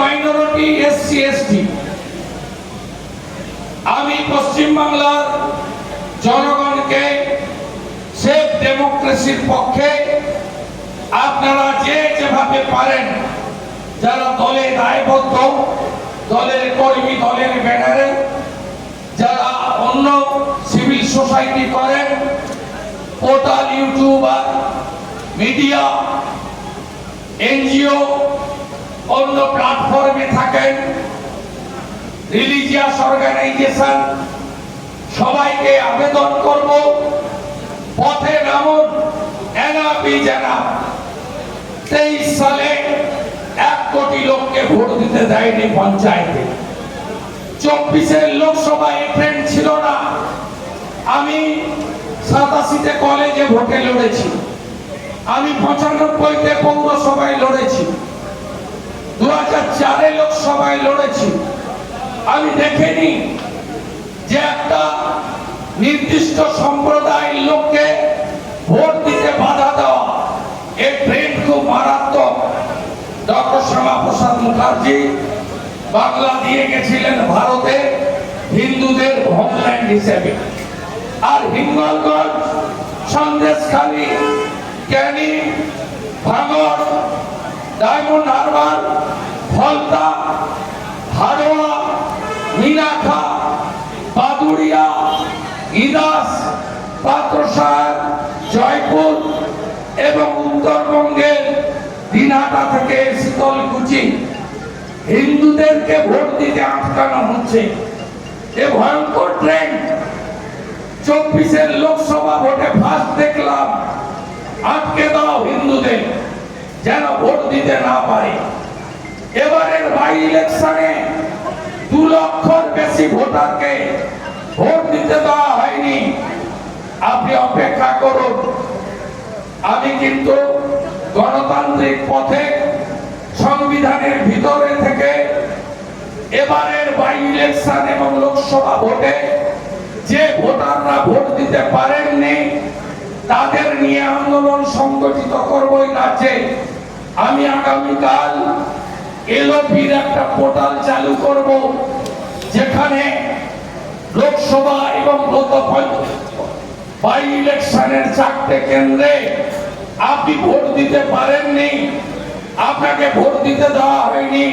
Minority SC ST. আমি পশ্চিম বাংলার জনগণকে সেফ ডেমোক্রেসির পক্ষে আপনারা যেভাবে পারেন, যারা দলে দায়বদ্ধ, দলের কর্মী, দলের ব্যানারে, যারা অন্য সিভিল সোসাইটি করেন, পোর্টাল, ইউটিউবার, মিডিয়া, এনজিও, অন্য প্ল্যাটফর্মে থাকেন, রিলিজিয়াস অর্গানাইজেশন, সবাইকে আবেদন করব, পথে নামুন। এনআপি জানা 23 সালে 1 কোটি লোককে ভোট দিতে দেয়নি পঞ্চায়েতে। 24-এর লোকসভায় ট্রেন্ড ছিল না। আমি 87-তে কলেজে ভোটে লড়েছি, আমি 95-তে পৌরসভায় লড়েছি, 2004-এ লোকসভায় লড়েছি। আমি দেখিনি যে একটা নির্দিষ্ট সম্প্রদায়ের লোককে ভোট দিতে বাধা দেওয়া। এই ট্রেন্ড খুব মারাত্মক। ডক্টর শ্যামাপ্রসাদ মুখার্জি বাংলা দিয়ে গেছিলেন ভারতে হিন্দুদের হোমল্যান্ড হিসেবে, আর হিঙ্গলগঞ্জ, সন্দেশখালী, ক্যানিং, ভাঙড়, ডায়মন্ড হারবার, ফলতা, হাড়োয়া, মিনাখা, বাদুড়িয়া, ইদাস, পাত্রসার, জয়পুর এবং উত্তরবঙ্গের দিনহাটা থেকে শীতলকুচি হিন্দুদেরকে ভোট দিতে আটকানো হচ্ছে। এ ভয়ঙ্কর ট্রেন্ড। 24-এর লোকসভা ভোটে ফার্স্ট দেখলাম আটকে দাও হিন্দুদের, যেন ভোট দিতে না পারে। এবারের বাই ইলেকশনে 2 লক্ষর বেশি ভোটারকে ভোট দিতে দেওয়া হয়নি। আপনি অপেক্ষা করুন। আমি কিন্তু গণতান্ত্রিক পথে সংবিধানের ভিতরে থেকে এবারের বাই ইলেকশন এবং লোকসভা ভোটে যে ভোটাররা ভোট দিতে পারেননি তাদের নিয়ে আন্দোলন সংগঠিত করবই রাজ্যে। আমি আগামীকাল এলওপির একটা পোর্টাল চালু করব, যেখানে লোকসভা এবং বাই ইলেকশনের 4টে কেন্দ্রে আপনি ভোট দিতে পারেননি, আপনাকে ভোট দিতে দেওয়া হয়নি,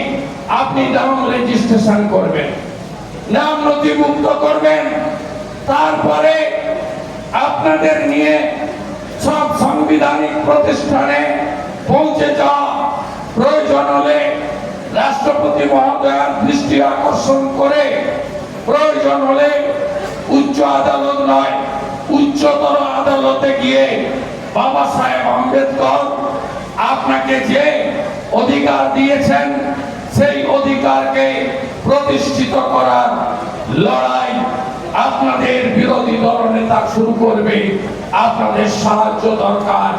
আপনি নাম রেজিস্ট্রেশন করবেন, নাম নথিভুক্ত করবেন। তারপরে আপনাদের নিয়ে সব সাংবিধানিক প্রতিষ্ঠানে পৌঁছে যাওয়া, প্রয়োজন হলে রাষ্ট্রপতি মহোদয়ের দৃষ্টি আকর্ষণ করে, প্রয়োজন হলে উচ্চ আদালত নয় উচ্চতর আদালতে গিয়ে বাবা সাহেব আম্বেদকর আপনাকে যে অধিকার দিয়েছেন সেই অধিকারকে প্রতিষ্ঠিত করার লড়াই আপনাদের বিরোধী দলনেতা শুরু করবে। আপনাদের সাহায্য দরকার।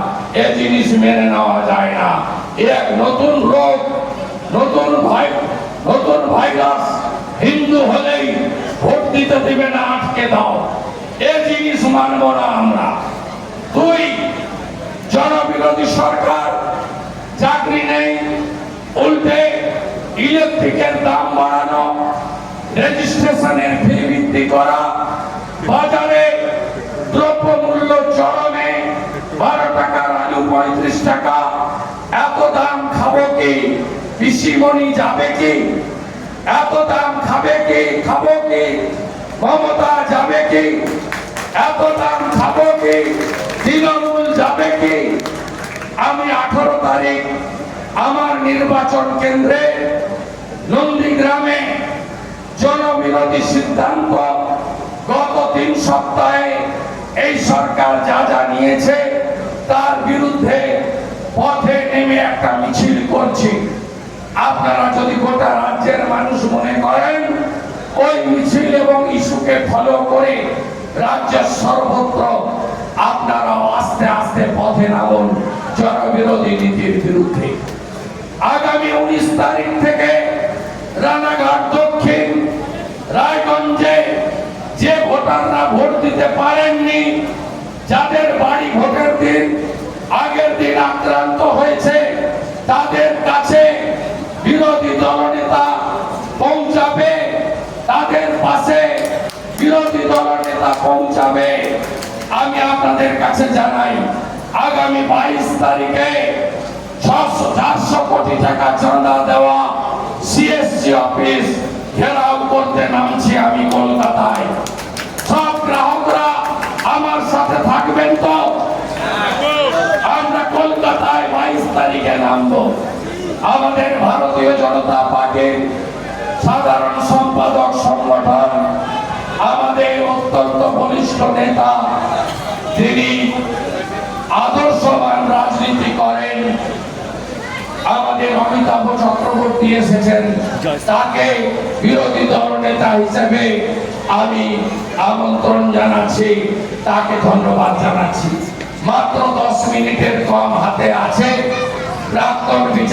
এ জিনিস মেনে নেওয়া যায় না। এক নতুন রোগ, নতুন ভাইরাস। হিন্দু হলেই ভোট দিতে দিবে না, আটকে দাও। এ জিনিস মানব না আমরা। 2, জনবিরোধী সরকার, চাকরি নেই, উল্টে ইলেকট্রিকের দাম বাড়ানো, রেজিস্ট্রেশনের ফি বৃদ্ধি করা, বাজারে দ্রব্যমূল্য চরমে, 12 টাকার আলু 35 টাকা। এত দাম খাবো কি? পিসিমণি যাবে কি? এত দাম খাবে কি? খাবো কি? মমতা যাবে কি? এত দাম খাবো কি? তৃণমূল যাবে কি? আমি 18 তারিখ আমার নির্বাচন কেন্দ্রে নন্দীগ্রামে জনবিরোধী সিদ্ধান্ত, গত 3 সপ্তাহে এই সরকার যা যা নিয়েছে তার বিরুদ্ধে পথে নেমে একটা মিছিল করছি। আপনারা যদি গোটা রাজ্যের মানুষ মনে করেন ওই মিছিল এবং ইস্যুকে ফলো করে রাজ্যের সর্বত্র আপনারাও আস্তে আস্তে পথে নামুন জনবিরোধী নীতির বিরুদ্ধে। আগামী 19 তারিখ থেকে রানাঘাট দক্ষিণ, রায়গঞ্জে যে ভোটাররা ভোট দিতে পারেননি, যাদের বাড়ি ভোটের দিন আগের দিন আক্রান্ত হয়েছে, তাদের কাছে বিরোধী দলনেতা বার্তা পৌঁছাবে। আমি আপনাদের কাছে জানাই, আগামী 22 তারিখে 400 কোটি টাকা চাঁদা দেওয়া সিএসসি অফিস ঘেরাও করতে নামছি আমি কলকাতায়। সব গ্রাহকরা আমার সাথে থাকবেন তো? আমরা কলকাতায় 22 তারিখে নামবো। আমাদের ভারতীয় জনতা পার্টির সাধারণ সম্পাদক সংগঠন, আমাদের অত্যন্ত বলিষ্ঠ নেতা, তিনি আদর্শবান রাজনীতি করেন, আমাদের অমিতাভ চক্রবর্তী এসেছেন, তাকে বিরোধী দল নেতা হিসেবে আমি আমন্ত্রণ জানাচ্ছি, তাকে ধন্যবাদ জানাচ্ছি। মাত্র 10 মিনিটের কম হাতে আছে। প্রাক্তন